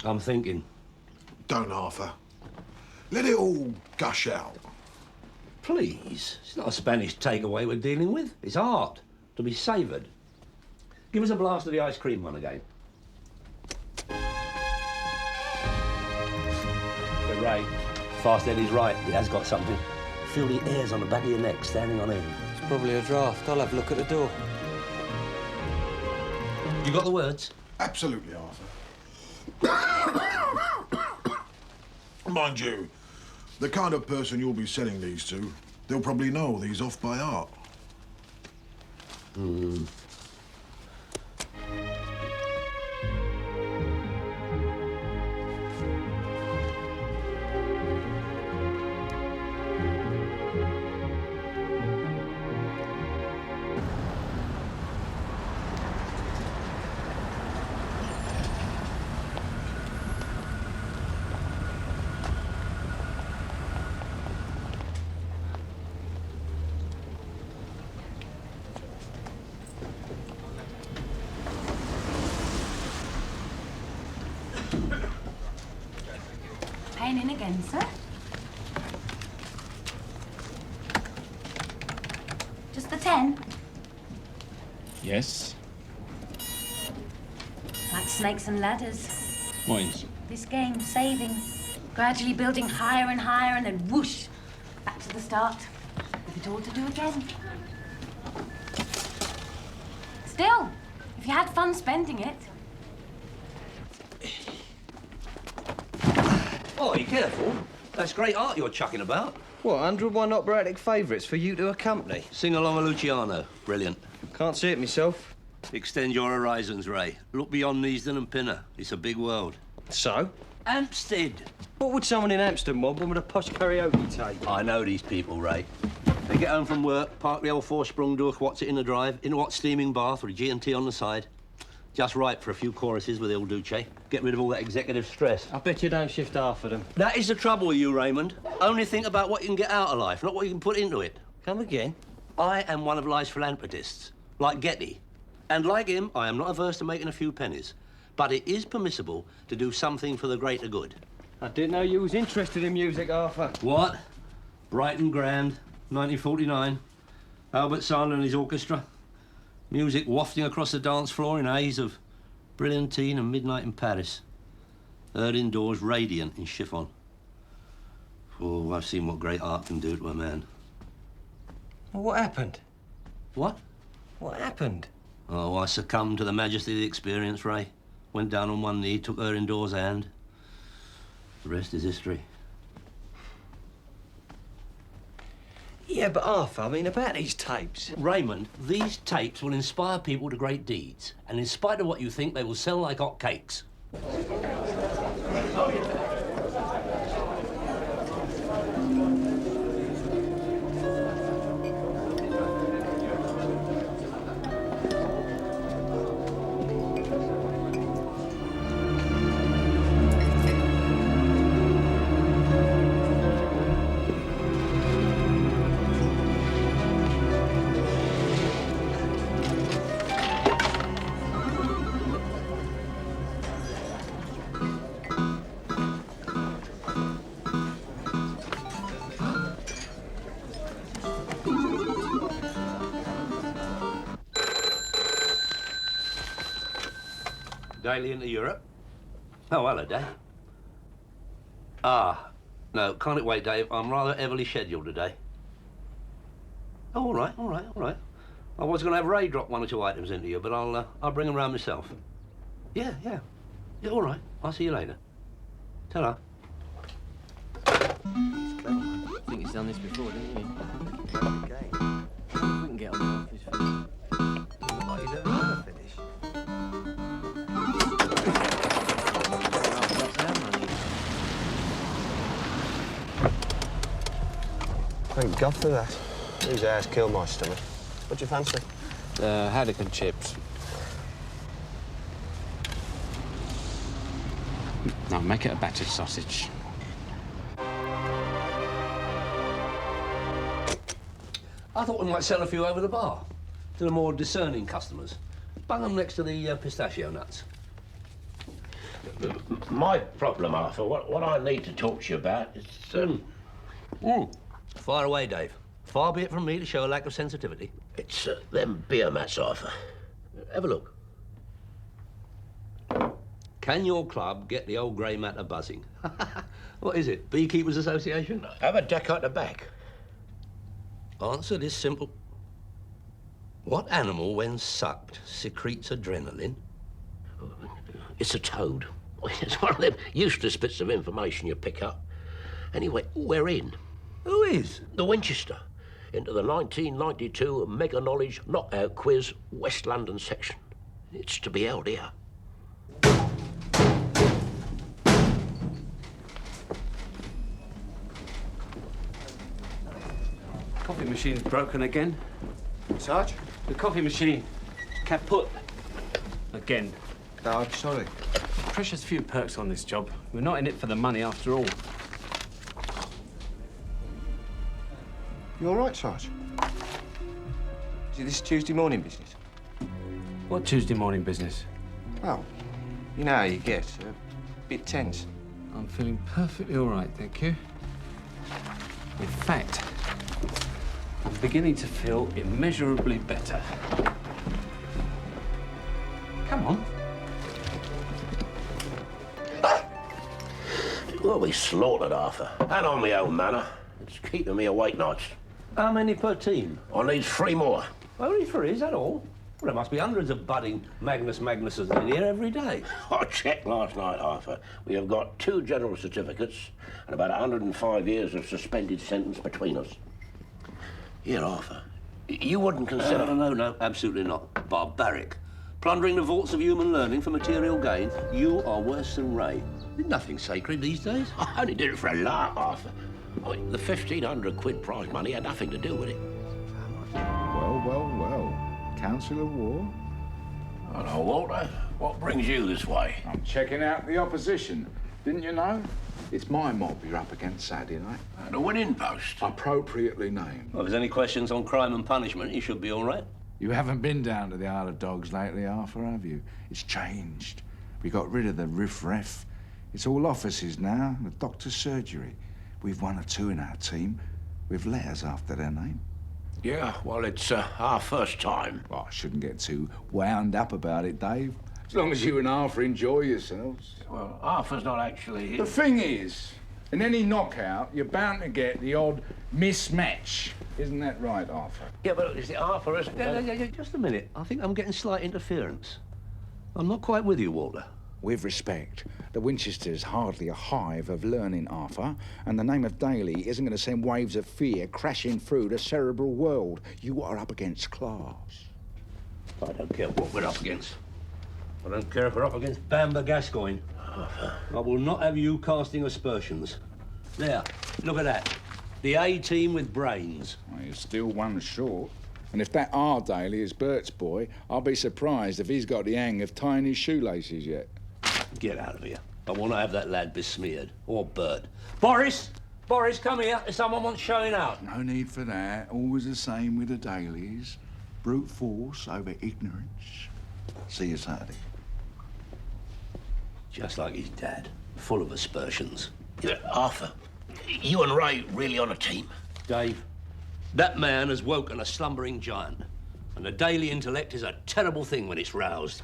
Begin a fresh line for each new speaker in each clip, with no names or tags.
I'm thinking.
Don't, Arthur. Let it all gush out.
Please. It's not a Spanish takeaway we're dealing with. It's art to be savoured. Give us a blast of the ice cream one again. But Ray, Fast Eddie's right. He has got something. Feel the hairs on the back of your neck standing on end.
It's probably a draft. I'll have a look at the door.
You got the words?
Absolutely, Arthur. Mind you, the kind of person you'll be selling these to, they'll probably know these off by heart.
Hmm.
Paying in again, sir. Just the 10?
Yes.
Like snakes and ladders.
What is?
This game, saving. Gradually building higher and higher and then whoosh, back to the start. With it all to do again. Still, if you had fun spending it.
Oh, be careful. That's great art you're chucking about.
What, 101 operatic favourites for you to accompany?
Sing along a Luciano. Brilliant.
Can't see it myself.
Extend your horizons, Ray. Look beyond Neasden and Pinner. It's a big world.
So?
Hampstead.
What would someone in Hampstead want with a posh karaoke tape?
I know these people, Ray. They get home from work, park the old four-sprung door, what's it in the drive, in a hot steaming bath with a G&T on the side. Just right for a few choruses with Il Duce. Get rid of all that executive stress.
I bet you don't shift half of them.
That is the trouble with you, Raymond. Only think about what you can get out of life, not what you can put into it.
Come again?
I am one of life's philanthropists, like Getty. And like him, I am not averse to making a few pennies. But it is permissible to do something for the greater good.
I didn't know you was interested in music, Arthur.
What? Brighton Grand, 1949. Albert Sandler and his orchestra. Music wafting across the dance floor in a haze of brilliantine and midnight in Paris. Heard indoors, radiant in chiffon. Oh, I've seen what great art can do to a man.
Well, what happened?
What?
What happened?
Oh, I succumbed to the majesty of the experience, Ray. Went down on one knee, took her indoors' hand. The rest is history.
Yeah, but Arthur, I mean, about these tapes.
Raymond, these tapes will inspire people to great deeds. And in spite of what you think, they will sell like hot cakes. Daily into Europe. Oh, hello, Dave. No, can't it wait, Dave? I'm rather heavily scheduled today. Oh, all right. I was going to have Ray drop one or two items into you, but I'll bring them round myself. Yeah, all right. I'll see you later. Ta-ra.
He's clever. I think he's done this before, didn't he? Okay. We can get on the office finish.
What, you don't want to finish? Thank God for that. These airs kill my stomach. What do you fancy?
Haddock and chips. No, make it a battered sausage.
I thought we might sell a few over the bar to the more discerning customers. Bung them next to the pistachio nuts.
My problem, Arthur, what I need to talk to you about is...
Fire away, Dave. Far be it from me to show a lack of sensitivity.
It's them beer mats, Arthur. Have a look.
Can your club get the old grey matter buzzing? What is it, Beekeepers Association?
Have a deck at the back.
Answer this simple. What animal, when sucked, secretes adrenaline?
It's a toad. It's one of them useless bits of information you pick up. Anyway, we're in.
Who is?
The Winchester. Into the 1992 Mega Knowledge Knockout Quiz West London section. It's to be held here.
Coffee machine's broken again.
Sarge?
The coffee machine. Kaput. Again.
No, I'm sorry.
Precious few perks on this job. We're not in it for the money after all.
You all right, Sarge? Is it this Tuesday morning business?
What Tuesday morning business?
Well, you know how you get. A bit tense.
I'm feeling perfectly all right, thank you. In fact, I'm beginning to feel immeasurably better. Come on.
Well, we slaughtered Arthur. And on my own manor. It's keeping me awake nights.
How many per team?
I need 3 more.
Only 3, is that all? Well, there must be hundreds of budding Magnuses in here every day.
I checked last night, Arthur. We have got 2 general certificates and about 105 years of suspended sentence between us. Here, Arthur, you wouldn't consider...
No, absolutely not. Barbaric. Plundering the vaults of human learning for material gain. You are worse than Ray. There's nothing sacred these days.
I only did it for a laugh, Arthur. I mean, the 1,500 quid prize money had nothing to do with it.
Well. Council of War?
Hello, Walter. What brings you this way?
I'm checking out the opposition. Didn't you know? It's my mob you're up against Saturday night.
The winning post.
Appropriately named.
Well, if there's any questions on crime and punishment, you should be all right.
You haven't been down to the Isle of Dogs lately, Arthur, have you? It's changed. We got rid of the riff-raff. It's all offices now, the doctor's surgery. We've 1 or 2 in our team with letters after their name.
Yeah, well, it's our first time.
Well, I shouldn't get too wound up about it, Dave. As long as you and Arthur enjoy yourselves.
Well, Arthur's not actually...
The thing is, in any knockout, you're bound to get the odd mismatch. Isn't that right, Arthur?
Yeah, but is it Arthur, isn't it?
Yeah, just a minute. I think I'm getting slight interference. I'm not quite with you, Walter.
With respect, the Winchester's hardly a hive of learning, Arthur, and the name of Daly isn't going to send waves of fear crashing through the cerebral world. You are up against class.
I don't care what we're up against. I don't care if we're up against Bamber Gascoigne. I will not have you casting aspersions. There, look at that. The A team with brains.
Well, you're still 1 short. And if that R Daly is Bert's boy, I'll be surprised if he's got the hang of tying his shoelaces yet.
Get out of here. I want to have that lad besmeared. Or Bert. Boris! Boris, come here. Someone wants showing out.
No need for that. Always the same with the Dalys. Brute force over ignorance. See you Saturday.
Just like his dad. Full of aspersions.
Yeah, Arthur, you and Ray really on a team?
Dave, that man has woken a slumbering giant. And the daily intellect is a terrible thing when it's roused.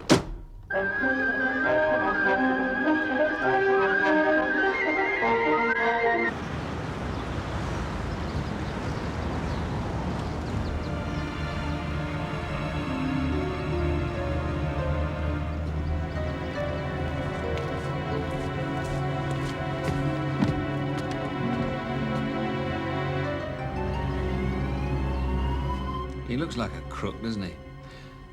He looks like a crook, doesn't he?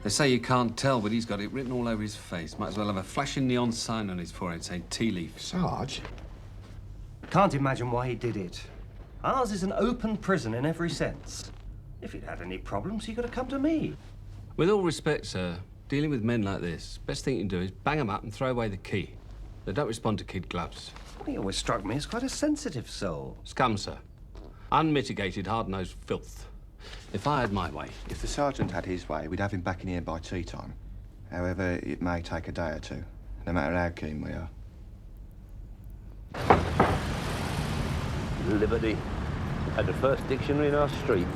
They say you can't tell, but he's got it written all over his face. Might as well have a flashing neon sign on his forehead saying tea leaf.
Sarge? Can't imagine why he did it. Ours is an open prison in every sense. If he'd had any problems, he could have come to me.
With all respect, sir, dealing with men like this, best thing you can do is bang them up and throw away the key. They don't respond to kid gloves.
He always struck me as quite a sensitive soul.
Scum, sir. Unmitigated, hard-nosed filth. If I had my way...
If the sergeant had his way, we'd have him back in here by tea time. However, it may take a day or 2, no matter how keen we are.
Liberty. Had the first dictionary in our street.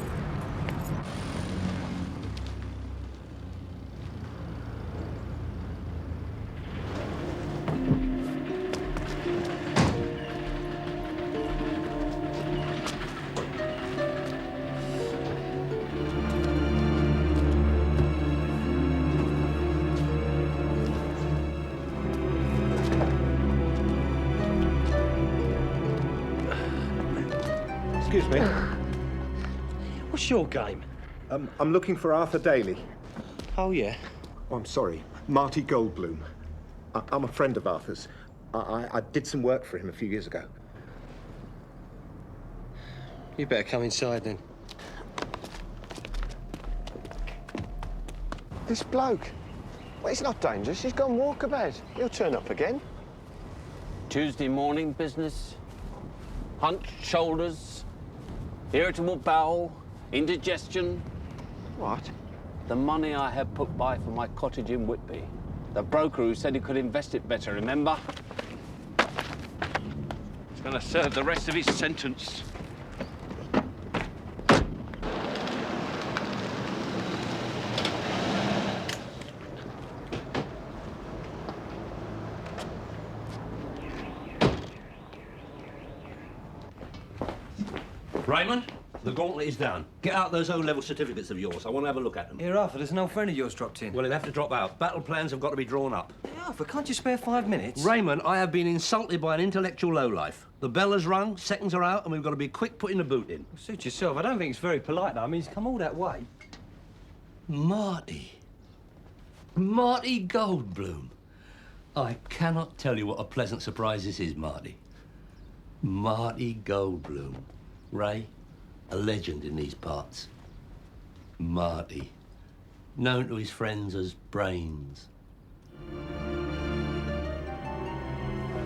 Excuse me.
What's your game?
I'm looking for Arthur Daly.
Oh, yeah.
Oh, I'm sorry. Marty Goldblum. I'm a friend of Arthur's. I did some work for him a few years ago.
You better come inside then.
This bloke. Well, he's not dangerous. He's gone walkabout. He'll turn up again.
Tuesday morning business. Hunched shoulders. Irritable bowel. Indigestion.
What?
The money I had put by for my cottage in Whitby. The broker who said he could invest it better, remember?
He's going to serve the rest of his sentence.
Raymond, the gauntlet is down. Get out those O-level certificates of yours. I want to have a look at them.
Here, Arthur, there's an old friend of yours dropped in.
Well, he'll have to drop out. Battle plans have got to be drawn up.
Hey, Arthur, can't you spare 5 minutes?
Raymond, I have been insulted by an intellectual lowlife. The bell has rung, seconds are out, and we've got to be quick putting the boot in.
Suit yourself. I don't think it's very polite, though. I mean, he's come all that way.
Marty. Marty Goldblum. I cannot tell you what a pleasant surprise this is, Marty. Marty Goldblum. Ray, a legend in these parts. Marty. Known to his friends as Brains.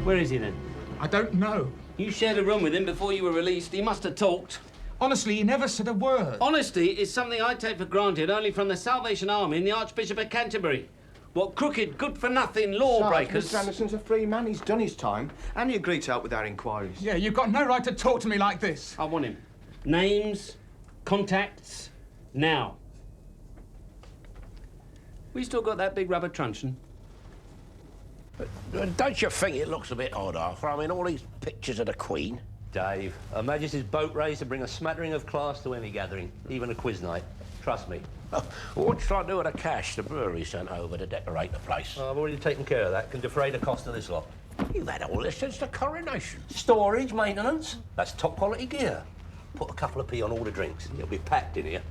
Where is he then?
I don't know.
You shared a room with him before you were released. He must have talked.
Honestly, he never said a word.
Honesty is something I take for granted only from the Salvation Army and the Archbishop of Canterbury. What crooked, good-for-nothing lawbreakers...
Mr. Anderson's a free man. He's done his time. And he agreed to help with our inquiries.
Yeah, you've got no right to talk to me like this.
I want him. Names, contacts, now. We still got that big rubber truncheon?
Don't you think it looks a bit odd, Arthur? I mean, all these pictures of the Queen.
Dave, Her Majesty's boat race to bring a smattering of class to any gathering, even a quiz night. Trust me.
Oh, what's trying to do with the cash the brewery sent over to decorate the place?
I've already taken care of that. Can defray the cost of this lot.
You've had all this since the coronation.
Storage, maintenance. That's top quality gear. Put a couple of p on all the drinks. It'll be packed in here.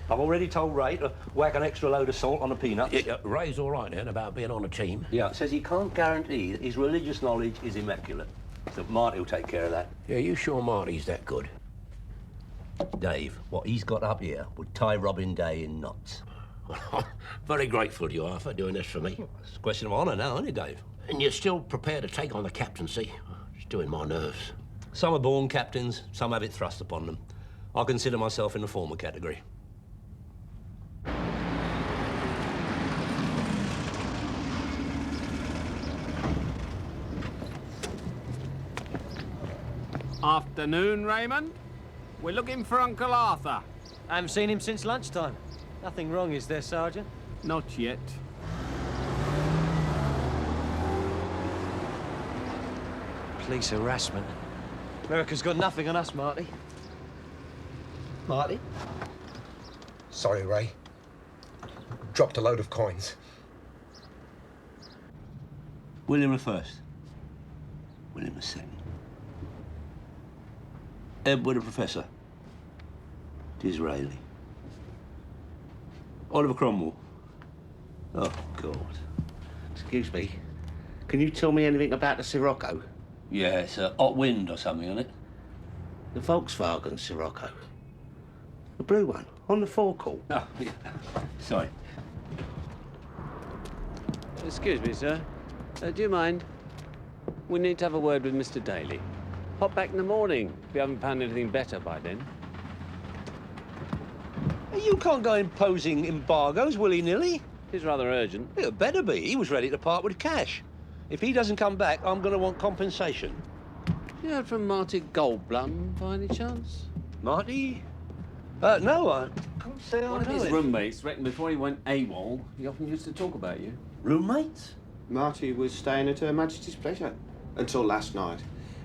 I've already told Ray to whack an extra load of salt on the peanuts.
Yeah, Ray's all right then about being on a team.
Yeah, says he can't guarantee that his religious knowledge is immaculate. So Marty will take care of that.
Yeah, you sure Marty's that good?
Dave, what he's got up here would tie Robin Day in knots.
Very grateful to you, Arthur, doing this for me.
It's a question of honour now, isn't it, Dave?
And you're still prepared to take on the captaincy? It's doing my nerves.
Some are born captains, some have it thrust upon them. I consider myself in the former category.
Afternoon, Raymond. We're looking for Uncle Arthur.
I haven't seen him since lunchtime. Nothing wrong, is there, Sergeant?
Not yet.
Police harassment. America's got nothing on us, Marty.
Marty?
Sorry, Ray. Dropped a load of coins.
William the First. William the Second. Edward the Professor. Disraeli. Oliver Cromwell. Oh, God.
Excuse me. Can you tell me anything about the Sirocco?
Yeah, it's a hot wind or something, isn't it?
The Volkswagen Sirocco. The blue one, on the forecourt.
Oh, yeah. Sorry.
Excuse me, sir. Do you mind? We need to have a word with Mr. Daly. Pop back in the morning if you haven't found anything better by then.
You can't go imposing embargoes willy-nilly.
It's rather urgent.
It better be. He was ready to part with cash. If he doesn't come back, I'm going to want compensation.
You heard from Marty Goldblum by any chance?
Marty? No, I can't say I
One of
know
his
it.
roommates reckoned before he went AWOL, he often used to talk about you.
Roommates?
Marty was staying at Her Majesty's pleasure until last night,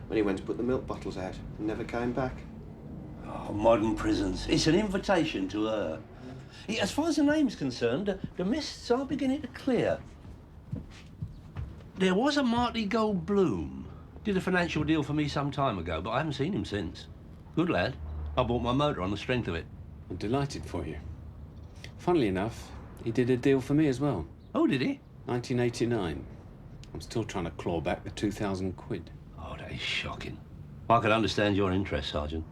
when he went to put the milk bottles out and never came back.
Oh, modern prisons. It's an invitation to her. As far as the name's concerned, the mists are beginning to clear. There was a Marty Goldblum. Did a financial deal for me some time ago, but I haven't seen him since. Good lad. I bought my motor on the strength of it.
I'm delighted for you. Funnily enough, he did a deal for me as well.
Oh, did he?
1989. I'm still trying to claw back the 2,000 quid.
Oh, that is shocking. I can understand your interest, Sergeant.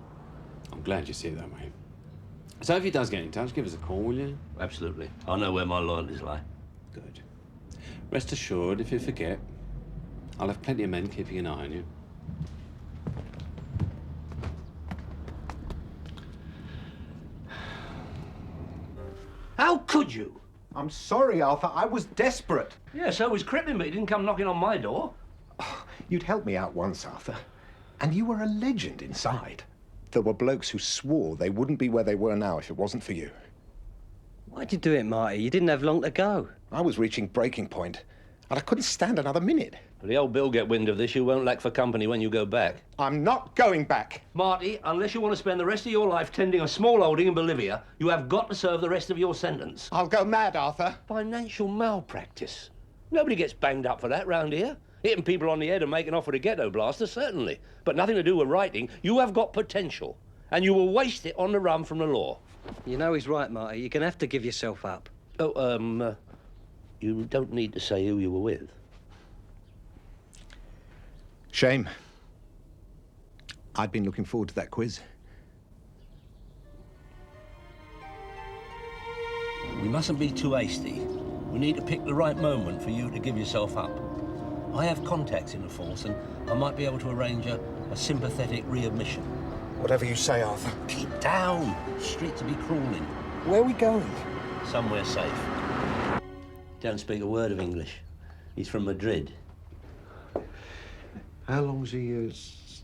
I'm glad you see it that way. So if he does get in touch, give us a call, will you?
Absolutely. I know where my loyalties lie.
Good. Rest assured, if you forget, I'll have plenty of men keeping an eye on you.
How could you?
I'm sorry, Arthur. I was desperate.
Yeah, so was Crippen, but he didn't come knocking on my door.
You'd helped me out once, Arthur. And you were a legend inside. There were blokes who swore they wouldn't be where they were now if it wasn't for you.
Why'd you do it, Marty? You didn't have long to go.
I was reaching breaking point, and I couldn't stand another minute.
If the old Bill get wind of this, you won't lack for company when you go back.
I'm not going back.
Marty, unless you want to spend the rest of your life tending a small holding in Bolivia, you have got to serve the rest of your sentence.
I'll go mad, Arthur.
Financial malpractice. Nobody gets banged up for that round here. Hitting people on the head and making off with a ghetto blaster, certainly. But nothing to do with writing. You have got potential, and you will waste it on the run from the law.
You know he's right, Marty. You're going to have to give yourself up.
Oh, you don't need to say who you were with.
Shame. I'd been looking forward to that quiz.
We mustn't be too hasty. We need to pick the right moment for you to give yourself up. I have contacts in the force, and I might be able to arrange a sympathetic readmission.
Whatever you say, Arthur.
Keep down. Streets will be crawling.
Where are we going?
Somewhere safe. Don't speak a word of English. He's from Madrid.
How long's he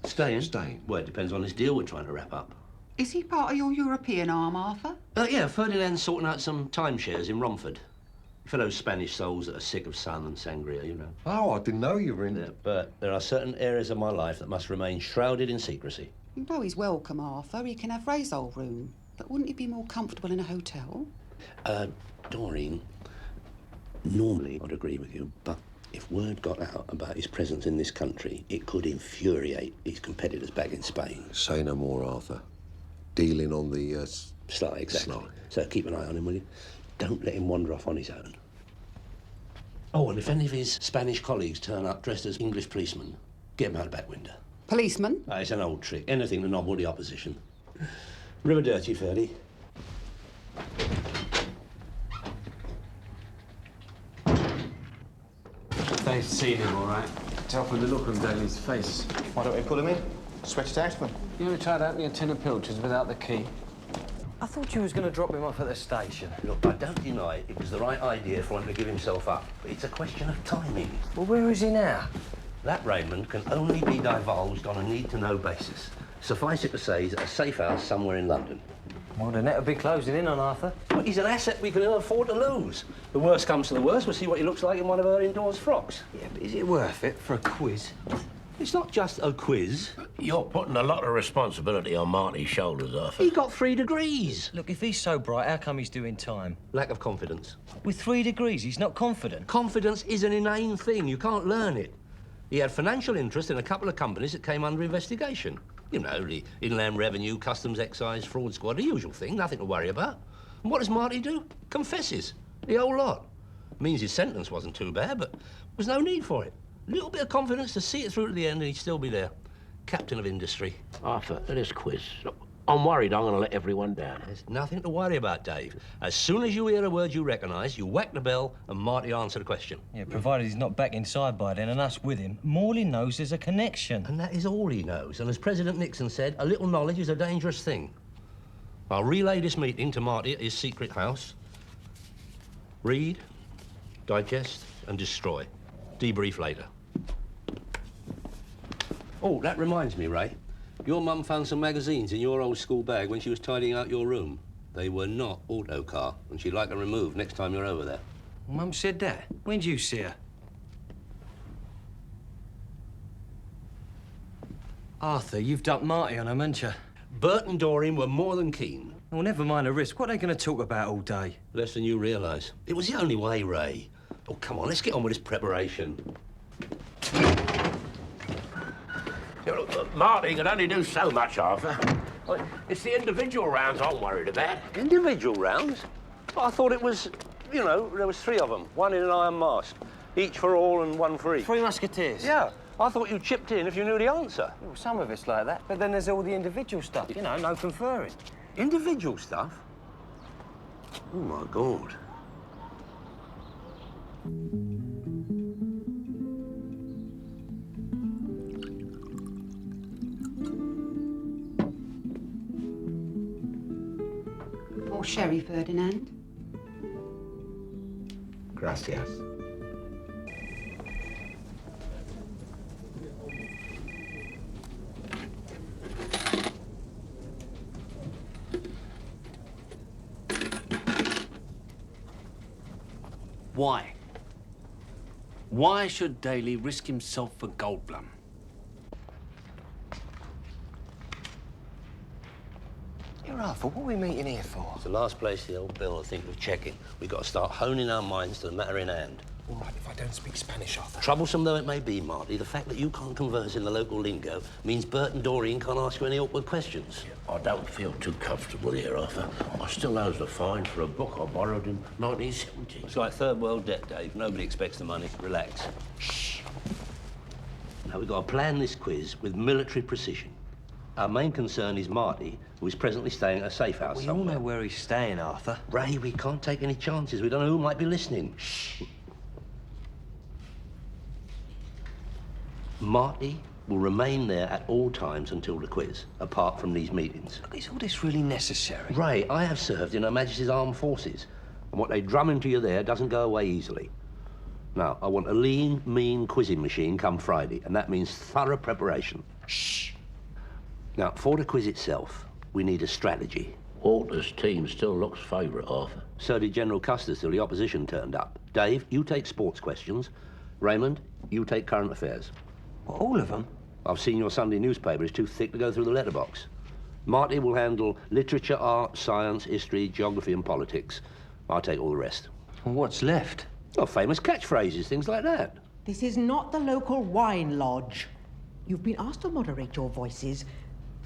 Staying? Well, it depends on this deal we're trying to wrap up.
Is he part of your European arm, Arthur?
Yeah, Ferdinand's sorting out some timeshares in Romford. For those Spanish souls that are sick of sun and sangria, you know.
Oh, I didn't know you were in...
Yeah, but there are certain areas of my life that must remain shrouded in secrecy.
You know he's welcome, Arthur. He can have Ray's old room. But wouldn't he be more comfortable in a hotel?
Doreen, normally I'd agree with you, but if word got out about his presence in this country, it could infuriate his competitors back in Spain.
Say no more, Arthur. Dealing on the...
Sly, exactly.
Sly.
So keep an eye on him, will you? Don't let him wander off on his own. Oh, and if any of his Spanish colleagues turn up dressed as English policemen, get them out the back window.
Policeman?
It's an old trick. Anything to nobble the opposition. Arrivederci, Ferdy.
They've seen him, all right. Tell from the look on Daly's face.
Why don't we pull him in? Sweat it out of him.
You ever tried opening a tin of pilchards without the key?
I thought you was going to drop him off at the station.
Look, I don't deny it was the right idea for him to give himself up, but it's a question of timing.
Well, where is he now?
That, Raymond, can only be divulged on a need-to-know basis. Suffice it to say, he's at a safe house somewhere in London.
Well, the net will be closing in on Arthur.
But he's an asset we can ill afford to lose. The worst comes to the worst, we'll see what he looks like in one of her indoors frocks.
Yeah, but is it worth it for a quiz?
It's not just a quiz.
You're putting a lot of responsibility on Marty's shoulders, Arthur.
He got 3 degrees.
Look, if he's so bright, how come he's doing time?
Lack of confidence.
With 3 degrees, he's not confident.
Confidence is an inane thing. You can't learn it. He had financial interest in a couple of companies that came under investigation. You know, the Inland Revenue, Customs Excise, Fraud Squad, the usual thing, nothing to worry about. And what does Marty do? Confesses. The whole lot. Means his sentence wasn't too bad, but there's no need for it. A little bit of confidence to see it through to the end and he'd still be there. Captain of industry.
Arthur, at this quiz, look, I'm worried I'm going to let everyone down.
There's nothing to worry about, Dave. As soon as you hear a word you recognise, you whack the bell and Marty answer the question.
Yeah, provided he's not back inside by then and us with him. Morley knows there's a connection.
And that is all he knows. And as President Nixon said, a little knowledge is a dangerous thing. I'll relay this meeting to Marty at his secret house. Read, digest and destroy. Debrief later. Oh, that reminds me, Ray. Your mum found some magazines in your old school bag when she was tidying out your room. They were not autocar, and she'd like them removed next time you're over there.
Mum said that? When did you see her? Arthur, you've ducked Marty on them, haven't you?
Bert and Doreen were more than keen.
Well, never mind the risk. What are they going to talk about all day?
Less than you realise. It was the only way, Ray. Oh, come on, let's get on with this preparation.
Marty can only do so much, Arthur. It's the individual rounds I'm worried about.
Individual rounds? I thought it was, you know, there was 3 of them. One in an iron mask. Each for all and one for each.
3 musketeers?
Yeah. I thought you chipped in if you knew the answer.
Well, some of it's like that, but then there's all the individual stuff, you know, no conferring.
Individual stuff? Oh, my God.
More sherry, Ferdinand.
Gracias.
Why? Why should Daly risk himself for Goldblum?
Here, Arthur, what are we meeting here for?
It's the last place the old Bill will think of checking. We've got to start honing our minds to the matter in hand.
All right, if I don't speak Spanish, Arthur.
Troublesome though it may be, Marty, the fact that you can't converse in the local lingo means Bert and Doreen can't ask you any awkward questions.
I don't feel too comfortable here, Arthur. I still owes a fine for a book I borrowed in 1970.
It's like third world debt, Dave. Nobody expects the money. Relax.
Shh.
Now, we've got to plan this quiz with military precision. Our main concern is Marty, who is presently staying at a safe house
We
somewhere.
all know where he's staying, Arthur.
Ray, we can't take any chances. We don't know who might be listening.
Shh.
Marty will remain there at all times until the quiz, apart from these meetings.
Is all this really necessary?
Ray, I have served in Her Majesty's Armed Forces, and what they drum into you there doesn't go away easily. Now, I want a lean, mean quizzing machine come Friday, and that means thorough preparation.
Shh.
Now, for the quiz itself, we need a strategy.
Walter's team still looks favourite, Arthur.
So did General Custer's till the opposition turned up. Dave, you take sports questions. Raymond, you take current affairs.
What, all of them?
I've seen your Sunday newspaper is too thick to go through the letterbox. Marty will handle literature, art, science, history, geography and politics. I'll take all the rest.
Well, what's left?
Oh, famous catchphrases, things like that.
This is not the local wine lodge. You've been asked to moderate your voices.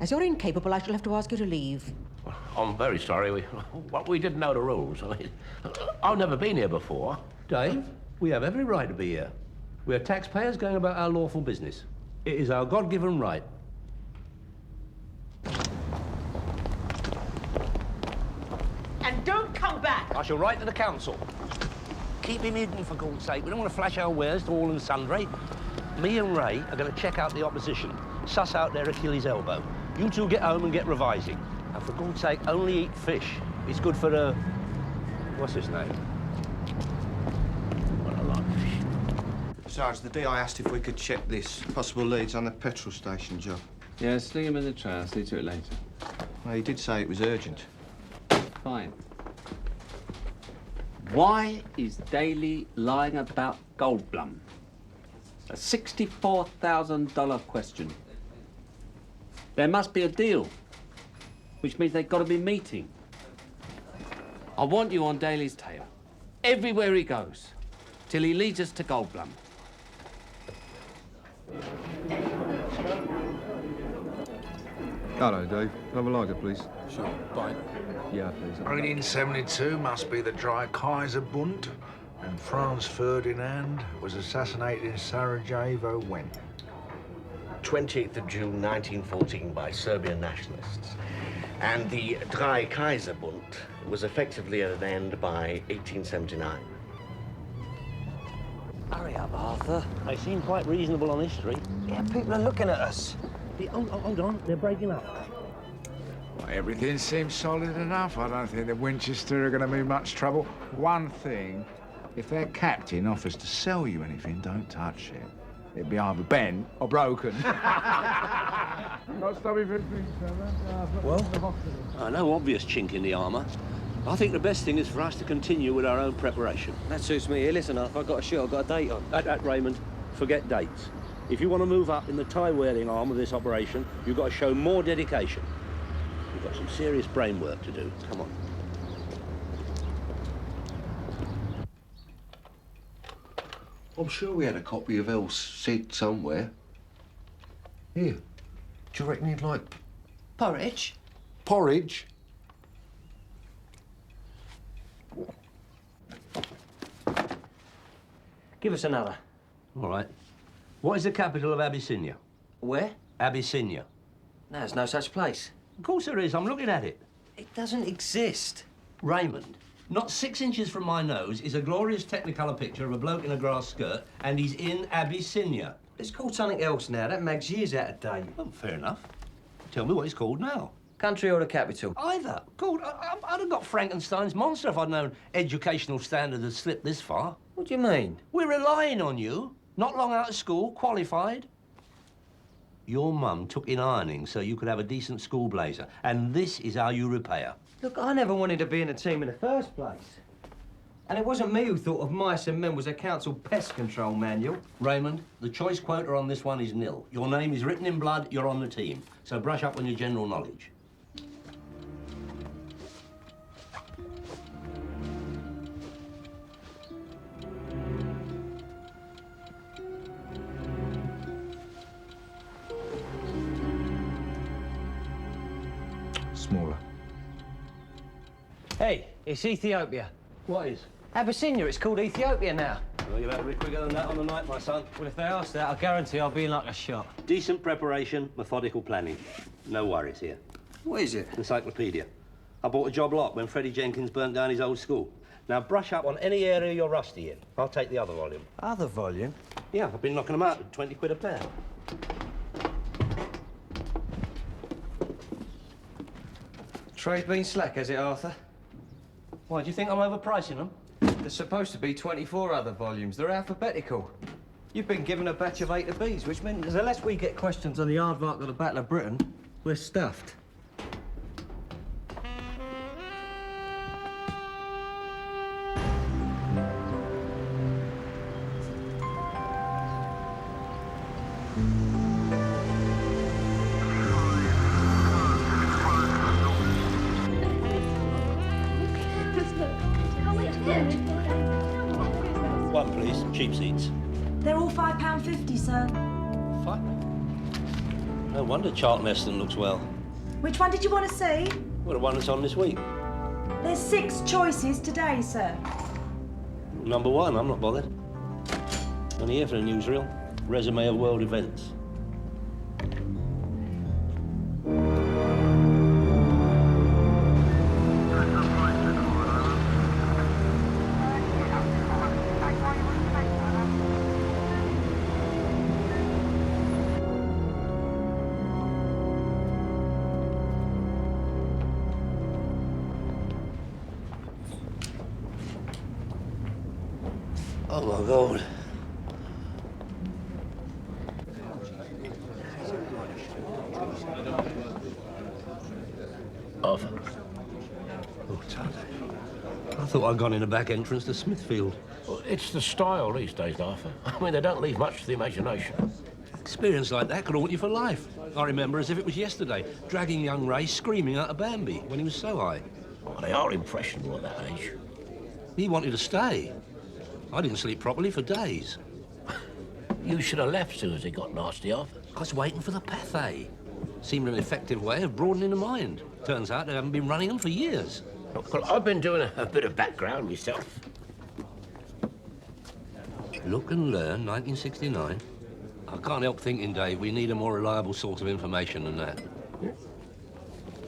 As you're incapable, I shall have to ask you to leave.
I'm very sorry. We didn't know the rules. I've never been here before.
Dave, we have every right to be here. We are taxpayers going about our lawful business. It is our God-given right.
And don't come back!
I shall write to the council. Keep him hidden, for God's sake. We don't want to flash our wares to all and sundry. Me and Ray are going to check out the opposition, suss out their Achilles elbow. You two get home and get revising. And for God's sake, only eat fish. It's good for the... What's his name?
Well, I like fish.
Sarge, the DI asked if we could check this. Possible leads on the petrol station job.
Yeah, sling him in the tray. I'll see to it later.
Well, he did say it was urgent.
Fine. Why is Daly lying about Goldblum? A $64,000 question. There must be a deal, which means they've got to be meeting. I want you on Daly's tail, everywhere he goes, till he leads us to Goldblum.
Hello, Dave. Have a lager, please.
Sure, bye.
Yeah, please.
1872 must be the Dry Kaiserbund, and Franz Ferdinand was assassinated in Sarajevo when?
20th of June 1914 by Serbian nationalists. And the Dry Kaiserbund was effectively at an end by 1879.
Hurry up, Arthur.
They seem quite reasonable on history.
Yeah, people are looking at us.
Hold on, they're breaking up.
Well, everything seems solid enough. I don't think the Winchester are going to be much trouble. One thing, if their captain offers to sell you anything, don't touch it. It'd be either bent or broken. Not stopping for
Well, no obvious chink in the armour. I think the best thing is for us to continue with our own preparation.
That suits me. Here, listen, Arthur, I've got a shoot, I've got a date on.
Raymond, forget dates. If you want to move up in the tie-wearing arm of this operation, you've got to show more dedication. You've got some serious brain work to do. Come on.
I'm sure we had a copy of El Cid somewhere. Here. Do you reckon he'd like
Porridge?
porridge?
Give us another.
All right. What is the capital of Abyssinia?
Where?
Abyssinia.
No, there's no such place.
Of course there is. I'm looking at it.
It doesn't exist.
Raymond, not 6 inches from my nose is a glorious Technicolor picture of a bloke in a grass skirt, and he's in Abyssinia.
It's called something else now. That mag's years out of date.
Oh, fair enough. Tell me what it's called now.
Country or the capital?
Either. Good. I'd have got Frankenstein's monster if I'd known educational standards had slipped this far.
What do you mean?
We're relying on you. Not long out of school, qualified. Your mum took in ironing so you could have a decent school blazer, and this is how you repay her.
Look, I never wanted to be in a team in the first place. And it wasn't me who thought of Mice and Men was a council pest control manual.
Raymond, the choice quota on this one is nil. Your name is written in blood, you're on the team. So brush up on your general knowledge.
Smaller.
Hey, it's Ethiopia.
What is?
Abyssinia, it's called Ethiopia now.
Well, you better be quicker than that on the night, my son.
Well, if they ask that, I guarantee I'll be in like a shot.
Decent preparation, methodical planning. No worries here.
What is it?
Encyclopedia. I bought a job lot when Freddie Jenkins burnt down his old school. Now brush up on any area you're rusty in. I'll take the other volume.
Other volume?
Yeah, I've been knocking them out at 20 quid a pair.
Trade been slack, has it, Arthur?
Why, do you think I'm overpricing them?
There's supposed to be 24 other volumes. They're alphabetical. You've been given a batch of A to Bs, which means unless we get questions on the aardvark of the Battle of Britain, we're stuffed.
One, please. Cheap seats.
They're all £5.50, sir.
No wonder Charlton Heston looks well.
Which one did you want to see?
Well, the one that's on this week.
There's 6 choices today, sir.
Number 1, I'm not bothered. Only here for the newsreel. Resume of world events. Oh, my God.
Arthur.
Oh, Tut. I thought I'd gone in a back entrance to Smithfield.
Well, it's the style these days, Arthur. I mean, they don't leave much to the imagination.
Experience like that could haunt you for life. I remember as if it was yesterday, dragging young Ray screaming out of Bambi when he was so high.
Well, they are impressionable at that age.
He wanted to stay. I didn't sleep properly for days.
You should have left soon as it got nasty, Arthur.
I was waiting for the pathe. Seemed an effective way of broadening the mind. Turns out they haven't been running them for years.
Well, I've been doing a bit of background myself.
Look and learn, 1969. I can't help thinking, Dave, we need a more reliable source of information than that.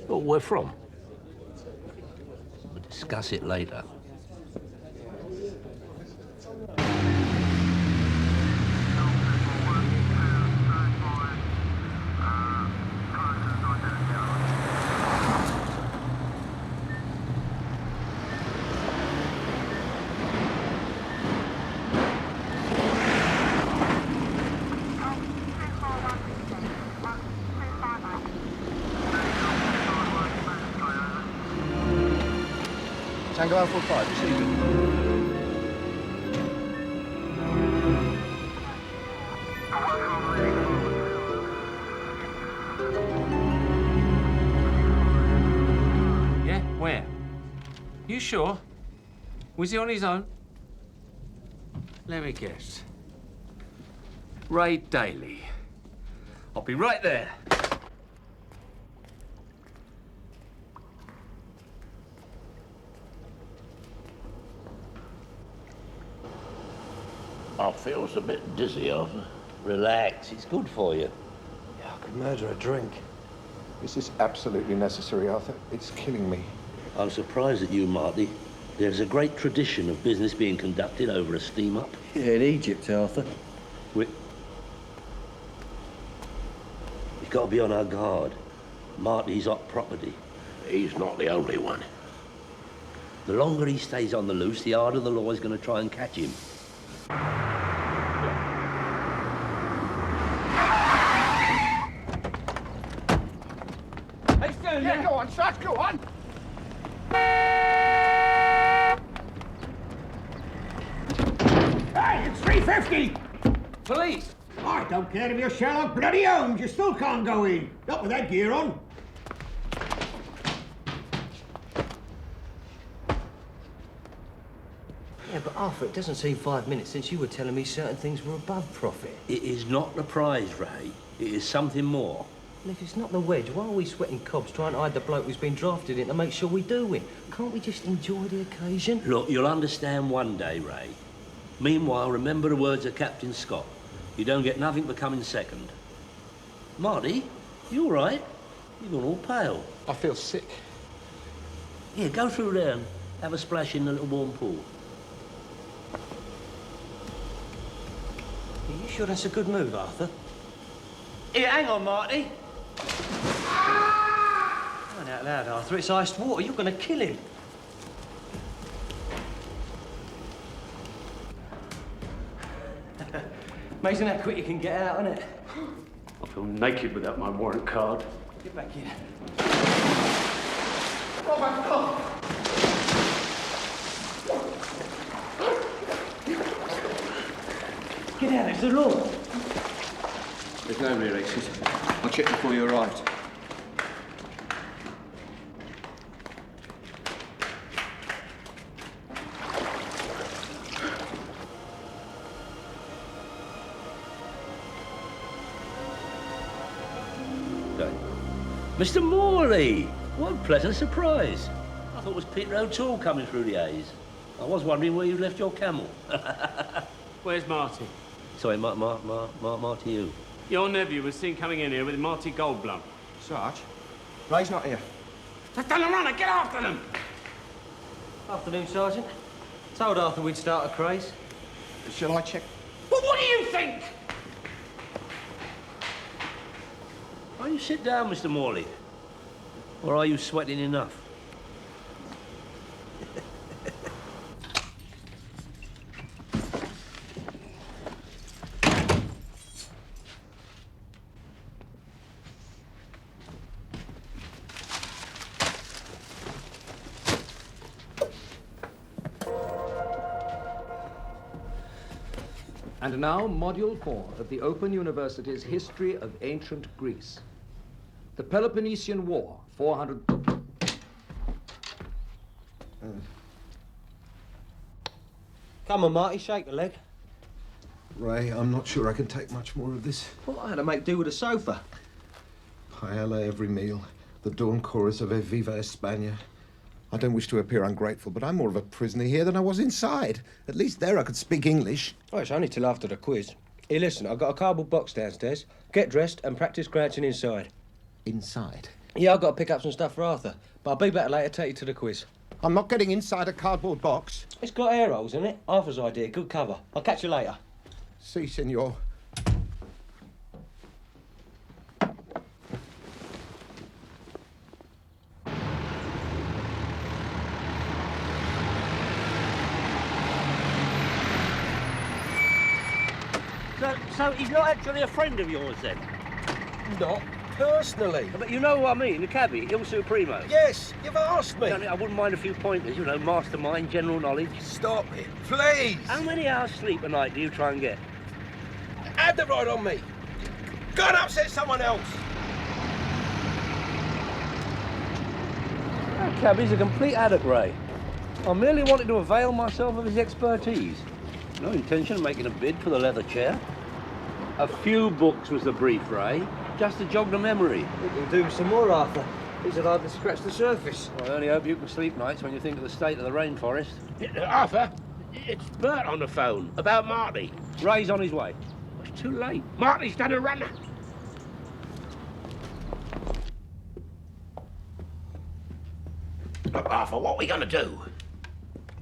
Well, where from?
We'll discuss it later.
Tango Alpha 5, receiving.
Yeah? Where? You sure? Was he on his own? Let me guess. Ray Daly. I'll be right there.
I feel a bit dizzy, Arthur.
Relax, it's good for you.
Yeah, I could murder a drink. This is absolutely necessary, Arthur. It's killing me.
I'm surprised at you, Marty. There's a great tradition of business being conducted over a steam-up.
Yeah, in Egypt, Arthur.
We've got to be on our guard. Marty's hot property.
He's not the only one.
The longer he stays on the loose, the harder the law is going to try and catch him.
Hey, Stern,
Yeah, go on, Sat, go on.
Hey, it's 350!
Police!
I don't care if you're Sherlock bloody Holmes, you still can't go in. Not with that gear on.
Yeah, but Arthur, it doesn't seem 5 minutes since you were telling me certain things were above profit.
It is not the prize, Ray. It is something more.
And if it's not the wedge, why are we sweating cobs trying to hide the bloke who's been drafted in to make sure we do win? Can't we just enjoy the occasion?
Look, you'll understand one day, Ray. Meanwhile, remember the words of Captain Scott. You don't get nothing for coming second. Marty, you all right? You've gone all pale.
I feel sick.
Here, go through there and have a splash in the little warm pool.
Are you sure that's a good move, Arthur?
Here, hang on, Marty.
Crying out loud, Arthur, it's iced water. You're going to kill him. Amazing how quick you can get out, isn't it?
I feel naked without my warrant card.
Get back here.
Oh, my God.
Get out, it's the law.
There's no rear exit. I'll check before you arrived.
Mr. Morley! What a pleasant surprise. I thought it was Peter O'Toole coming through the haze. I was wondering where you left your camel.
Where's Marty?
Sorry, Marty who?
Your nephew was seen coming in here with Marty Goldblum.
Sarge, Ray's not here.
They've done a runner! Get after them!
Afternoon, Sergeant. Told Arthur we'd start a craze.
Shall I check?
Well, what do you think?
Why you sit down, Mr. Morley? Or are you sweating enough?
And now, Module 4 of the Open University's History of Ancient Greece. The Peloponnesian War, 400...
Come on, Marty, shake the leg.
Ray, I'm not sure I can take much more of this.
Well, I had to make do with a sofa.
Paella every meal, the dawn chorus of Viva España. I don't wish to appear ungrateful, but I'm more of a prisoner here than I was inside. At least there I could speak English.
Oh, it's only till after the quiz. Here, listen, I've got a cardboard box downstairs. Get dressed and practice crouching inside.
Inside?
Yeah, I've got to pick up some stuff for Arthur. But I'll be back later, take you to the quiz.
I'm not getting inside a cardboard box.
It's got air holes in it. Arthur's idea, good cover. I'll catch you later.
Si, senor.
So he's not actually a friend of yours, then?
Not.
personally.
But you know what I mean, the cabbie, Il Supremo.
Yes, you've asked me.
I wouldn't mind a few pointers, you know, mastermind, general knowledge.
Stop it, please.
How many hours sleep a night do you try and get?
Have the right on me. Go and upset someone else.
That cabbie's a complete addict, Ray. I merely wanted to avail myself of his expertise. No intention of making a bid for the leather chair. A few books was the brief, Ray. Just to jog the memory.
We can do some more, Arthur. These have hardly scratched the surface.
Well, I only hope you can sleep nights when you think of the state of the rainforest.
Arthur, it's Bert on the phone about Marty.
Ray's on his way.
It's too late. Marty's done a runner. Look, Arthur, what are we going to do?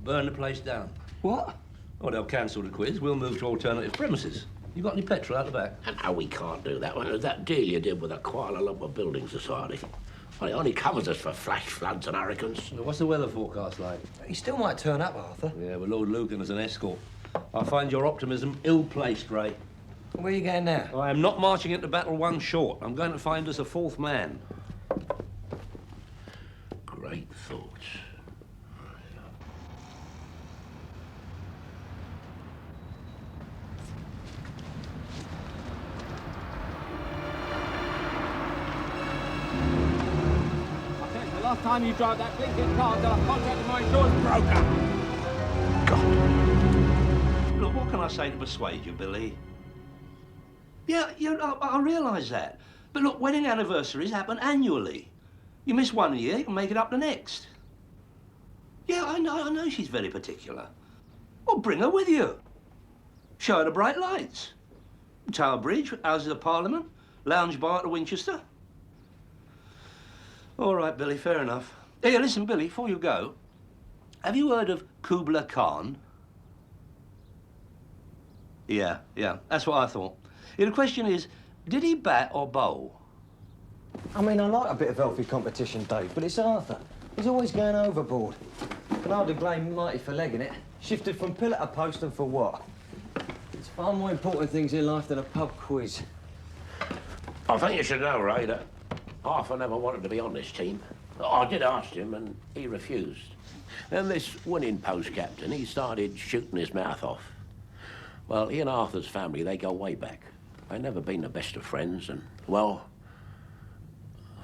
Burn the place down.
What?
Oh, they'll cancel the quiz. We'll move to alternative premises. You got any petrol out the back?
And no, we can't do that. Well, that deal you did with the Kuala Lumpur Building Society. Well, it only covers us for flash floods and hurricanes.
What's the weather forecast like?
He still might turn up, Arthur.
Yeah, with Lord Lucan as an escort. I find your optimism ill-placed, Ray.
Where are you going now?
I am not marching into battle one short. I'm going to find us a fourth man.
Great thoughts.
The last time you drive that blinking car until I've contacted my insurance broker.
Look, what can I say to persuade you, Billy? Yeah, I realise that. But look, wedding anniversaries happen annually. You miss one year, you can make it up the next. Yeah, I know she's very particular. Well, bring her with you. Show her the bright lights. Tower Bridge, Houses of Parliament, lounge bar at the Winchester. All right, Billy, fair enough. Hey, listen, Billy, before you go, have you heard of Kubla Khan? Yeah, that's what I thought. Yeah, the question is, did he bat or bowl?
I mean, I like a bit of healthy competition, Dave, but it's Arthur. He's always going overboard. Can hardly blame Marty for legging it. Shifted from pillar to post, and for what? There's far more important things in life than a pub quiz.
I think you should know, Ray, that Arthur never wanted to be on this team. I did ask him, and he refused. And this winning post captain, he started shooting his mouth off. Well, he and Arthur's family, they go way back. They've never been the best of friends, and, well,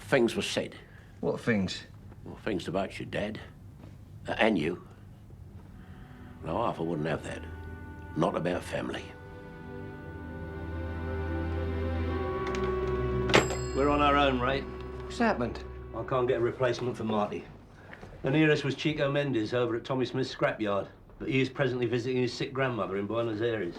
things were said.
What things?
Well, things about your dad. And you. No, Arthur wouldn't have that. Not about family.
We're on our own, Ray.
What's happened?
I can't get a replacement for Marty. The nearest was Chico Mendes over at Tommy Smith's scrapyard, but he is presently visiting his sick grandmother in Buenos Aires.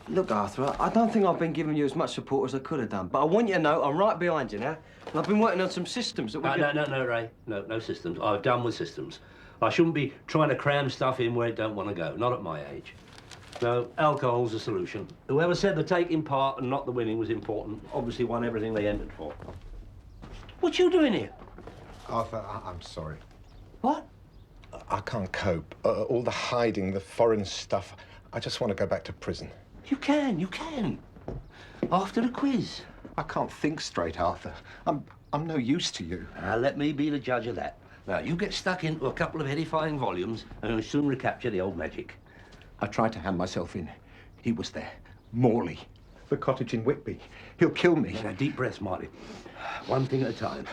Look, Arthur, I don't think I've been giving you as much support as I could have done, but I want you to know I'm right behind you now. And I've been working on some systems that we
No, Ray. No systems. I've done with systems. I shouldn't be trying to cram stuff in where it don't want to go, not at my age. No, alcohol's the solution. Whoever said the taking part and not the winning was important obviously won everything they entered for. What you doing here?
Arthur, I'm sorry.
What?
I can't cope. All the hiding, the foreign stuff. I just want to go back to prison.
You can. After the quiz.
I can't think straight, Arthur. I'm no use to you.
Let me be the judge of that. Now, you get stuck into a couple of edifying volumes and you'll soon recapture the old magic.
I tried to hand myself in. He was there. Morley. The cottage in Whitby. He'll kill me.
Now, deep breaths, Marty. One thing at a time.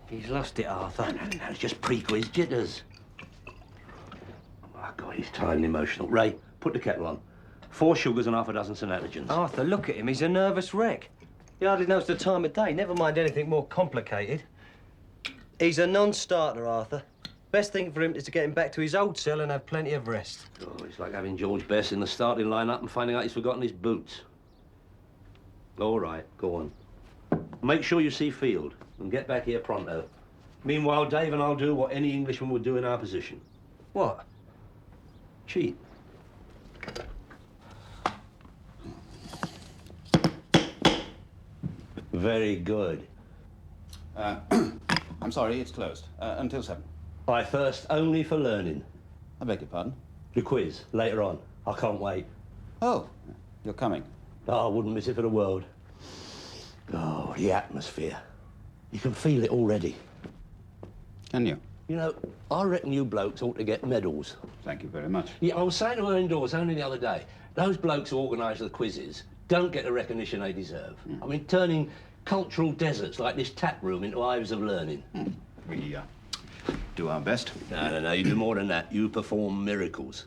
He's lost it, Arthur.
No, it's just pre-quiz jitters. Oh, God, he's tired and emotional. Ray, put the kettle on. 4 sugars and half a dozen synatogens.
Arthur, look at him. He's a nervous wreck. He hardly knows the time of day, never mind anything more complicated. He's a non-starter, Arthur. Best thing for him is to get him back to his old cell and have plenty of rest.
Oh, it's like having George Best in the starting lineup and finding out he's forgotten his boots. All right, go on. Make sure you see Field and get back here pronto. Meanwhile, Dave and I'll do what any Englishman would do in our position.
What?
Cheat. Very good.
I'm sorry, it's closed. Until 7.
By first, only for learning.
I beg your pardon?
The quiz, later on. I can't wait.
Oh, you're coming.
Oh, I wouldn't miss it for the world.
Oh, the atmosphere. You can feel it already.
Can you?
You know, I reckon you blokes ought to get medals.
Thank you very much.
Yeah, I was saying to her indoors only the other day, those blokes who organise the quizzes don't get the recognition they deserve. I mean, turning cultural deserts like this tap room into hives of learning.
We do our best.
No, you do more than that. You perform miracles.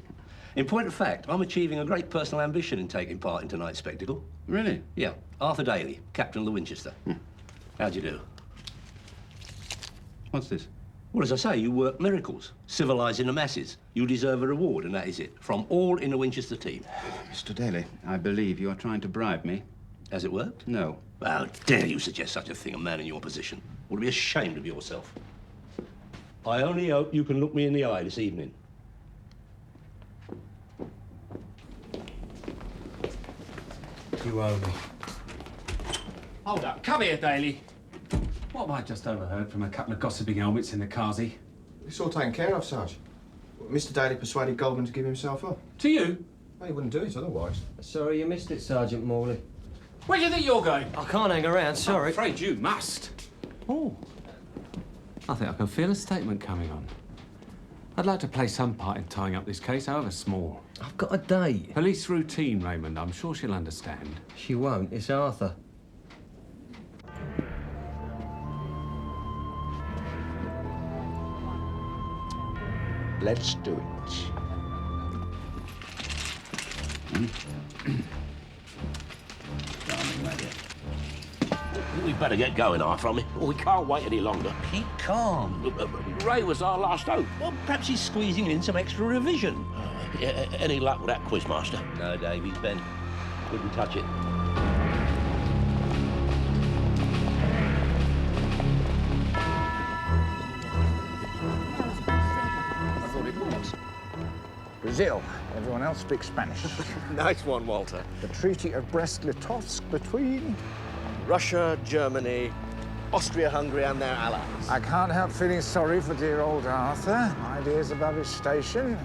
In point of fact, I'm achieving a great personal ambition in taking part in tonight's spectacle.
Really?
Yeah, Arthur Daly, captain of the Winchester. How'd you do?
What's this?
Well, as I say, you work miracles, civilising the masses. You deserve a reward, and that is it, from all in the Winchester team.
Mr. Daly, I believe you are trying to bribe me.
Has it worked?
No.
How dare you suggest such a thing, a man in your position? Ought to be ashamed of yourself. I only hope you can look me in the eye this evening.
You owe me. Hold up. Come here, Daly. What have I just overheard from a couple of gossiping helmets in the Kazi?
It's all taken care of, Sarge. Mr. Daly persuaded Goldman to give himself up.
To you?
Well, he wouldn't do it otherwise.
Sorry you missed it, Sergeant Morley.
Where do you think you're going?
I can't hang around, sorry.
I'm afraid you must. Oh. I think I can feel a statement coming on. I'd like to play some part in tying up this case, however small.
I've got a date.
Police routine, Raymond. I'm sure she'll understand.
She won't. It's Arthur.
Let's do it.
Charming lady.
We'd better get going, Arthur. We can't wait any longer.
Keep calm.
Ray was our last hope.
Well, perhaps he's squeezing in some extra revision.
Any luck with that quizmaster?
No, Dave, he's bent. Wouldn't touch it.
I thought it was. Brazil. Everyone else speaks Spanish.
Nice one, Walter.
The Treaty of Brest-Litovsk between
Russia, Germany, Austria-Hungary and their allies.
I can't help feeling sorry for dear old Arthur. Ideas above his station.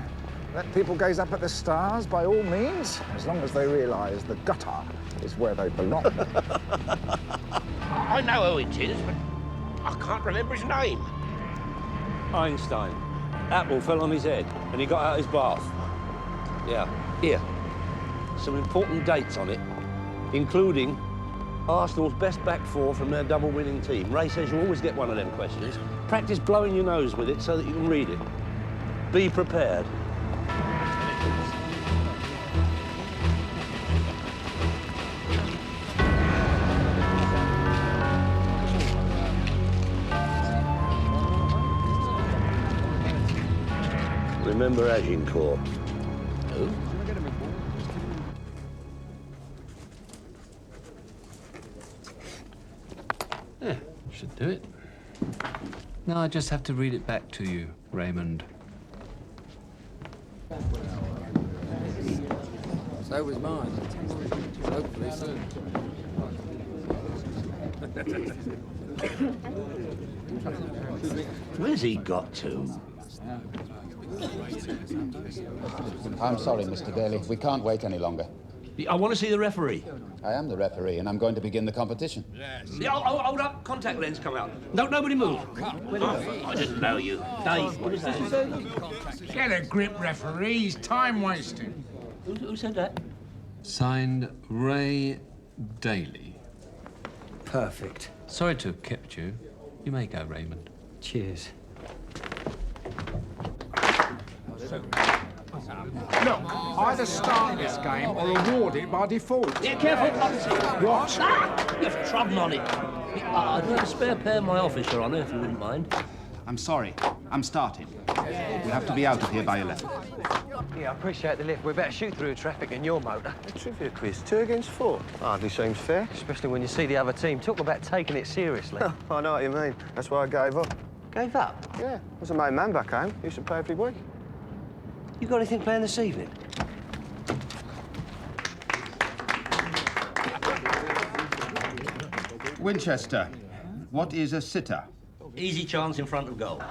Let people gaze up at the stars, by all means, as long as they realise the gutter is where they belong.
I know who it is, but I can't remember his name.
Einstein. Apple fell on his head and he got out his bath. Yeah, here. Some important dates on it, including Arsenal's best back four from their double-winning team. Ray says you always get one of them questions. Practice blowing your nose with it so that you can read it. Be prepared. Remember Agincourt. Who?
Yeah, should do it. Now I just have to read it back to you, Raymond. So was mine. Hopefully soon.
Where's he got to?
I'm sorry, Mr. Daly. We can't wait any longer.
I want to see the referee.
I am the referee, and I'm going to begin the competition.
Yeah, hold up. Contact lens come out. Nobody move.
I didn't know you.
Dave, what is that?
Get a grip, referee. He's time wasting.
Who said that?
Signed, Ray Daly.
Perfect.
Sorry to have kept you. You may go, Raymond.
Cheers.
Look, either start this game or award it by default.
Yeah, careful.
What?
Ah, you've trodden on it. I'd like a spare pair in my office, Your Honour, if you wouldn't mind.
I'm sorry. I'm starting. We have to be out of here by 11.
Yeah, I appreciate the lift. We better shoot through traffic in your motor.
A trivia quiz, 2 against 4. Hardly seems fair.
Especially when you see the other team. Talk about taking it seriously.
I know what you mean. That's why I gave up.
Gave up?
Yeah, I was a main man back home. Used to play every week.
You got anything planned this evening?
Winchester, what is a sitter?
Easy chance in front of goal.
No,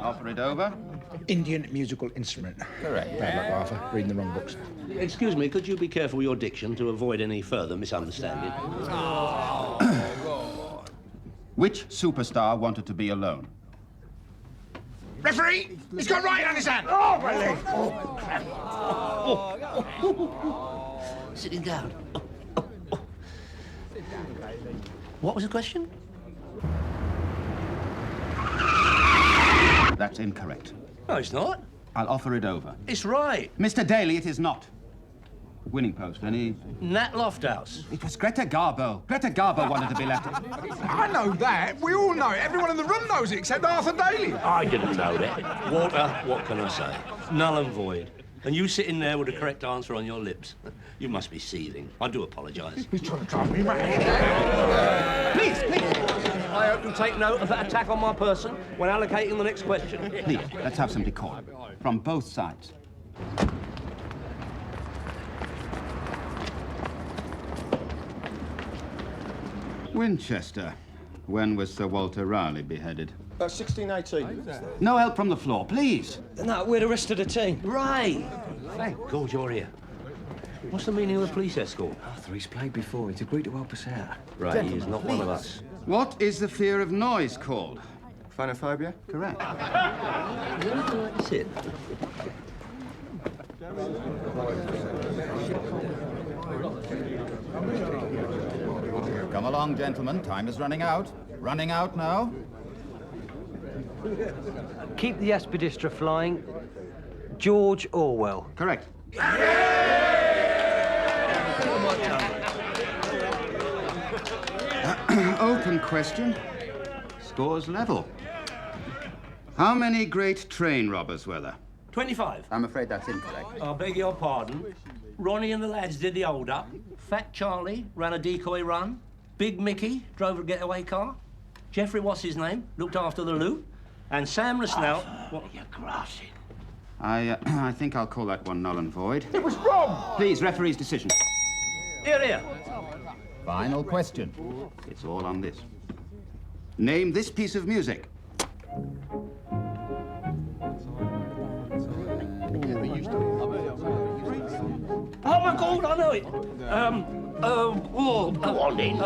offer it over.
Indian musical instrument.
Correct.
Bad luck, Arthur. Reading the wrong books.
Excuse me, could you be careful with your diction to avoid any further misunderstanding?
Which superstar wanted to be alone?
Referee! He's got right on his hand!
Oh, my leg! Oh, crap. Sitting down. What was the question?
That's incorrect.
No, it's not.
I'll offer it over.
It's right.
Mr. Daly, it is not. Winning post, any?
Nat Lofthouse.
It was Greta Garbo. Greta Garbo wanted to be left.
I know that. We all know it. Everyone in the room knows it, except Arthur Daly.
I didn't know that.
Walter, what can I say? Null and void. And you sitting there with the correct answer on your lips. You must be seething. I do apologise.
He's trying to drive me mad.
Please, please. I hope you take note of that attack on my person when allocating the next question.
Please, let's have some decorum. From both sides. Winchester. When was Sir Walter Raleigh beheaded?
1618.
No help from the floor, please.
No, we're the rest of the team.
Right. Thank God you're here. What's the meaning of the police escort?
Arthur, he's played before. He's agreed to help us out.
Right, he is not one of us.
What is the fear of noise called?
Phonophobia?
Correct.
Sit.
Come along, gentlemen. Time is running out. Running out now.
Keep the Aspidistra flying. George Orwell.
Correct. Open question. Scores level. How many great train robbers were there?
25.
I'm afraid that's incorrect.
I beg your pardon. Ronnie and the lads did the hold-up. Fat Charlie ran a decoy run. Big Mickey drove a getaway car. Jeffrey, what's his name, looked after the loot. And Sam the Snout...
What are you grassing?
I think I'll call that one null and void.
It was wrong!
Please, referee's decision.
Here, here.
Final question. It's all on this. Name this piece of music.
Oh, my God, I know it.
Go on, then.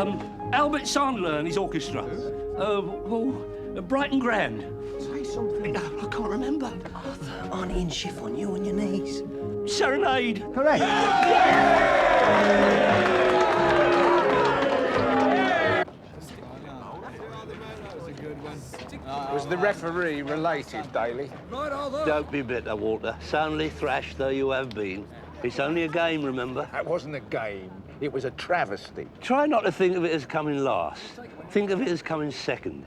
Albert Sandler and his orchestra. Brighton Grand.
Say something.
I can't remember.
Arthur, aren't in shift on you on your knees.
Serenade.
Correct.
Was the referee related, Daly?
Don't be bitter, Walter. Soundly thrashed though you have been. It's only a game, remember?
That wasn't a game. It was a travesty.
Try not to think of it as coming last. Think of it as coming second.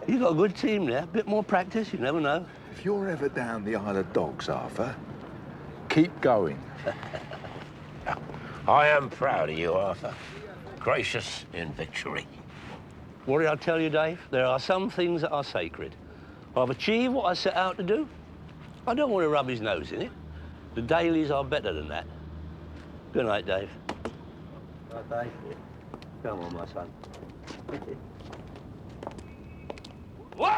You've got a good team there. A bit more practice, you never know.
If you're ever down the Isle of Dogs, Arthur, keep going.
I am proud of you, Arthur. Gracious in victory.
What did I tell you, Dave? There are some things that are sacred. I've achieved what I set out to do. I don't want to rub his nose in it. The Dailies are better than that. Good night, Dave. Right, Dave. Come on, my son. What?